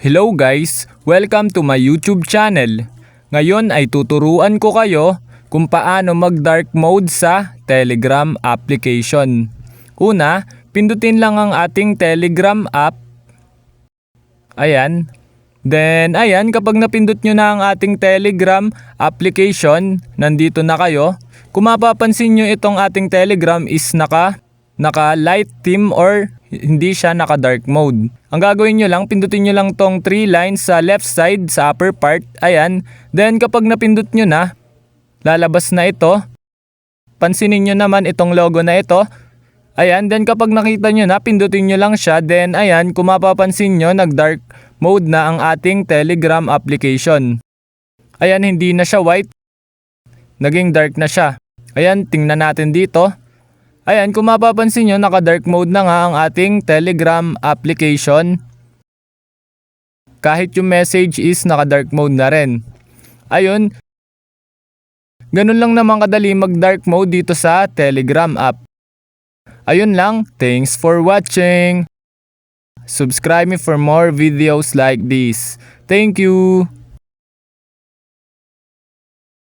Hello guys! Welcome to my YouTube channel. Ngayon ay tuturuan ko kayo kung paano mag-dark mode sa Telegram application. Una, pindutin lang ang ating Telegram app. Ayan. Then, ayan, kapag napindot nyo na ang ating Telegram application, nandito na kayo. Kung mapapansin nyo, itong ating Telegram is naka light theme or hindi siya naka dark mode. Ang gagawin nyo lang, pindutin nyo lang tong 3 lines sa left side sa upper part. Ayan. Then kapag napindot nyo na, lalabas na ito. Pansinin nyo naman itong logo na ito. Ayan. Then kapag nakita nyo na, pindutin nyo lang siya. Then ayan, kung mapapansin nyo, nag dark mode na ang ating Telegram application. Ayan, hindi na siya white. Naging dark na siya. Ayan, tingnan natin dito. Ayan, kung mapapansin nyo, naka-dark mode na nga ang ating Telegram application. Kahit yung message is naka-dark mode na rin. Ayun, ganun lang naman kadali mag-dark mode dito sa Telegram app. Ayun lang, thanks for watching. Subscribe me for more videos like this. Thank you!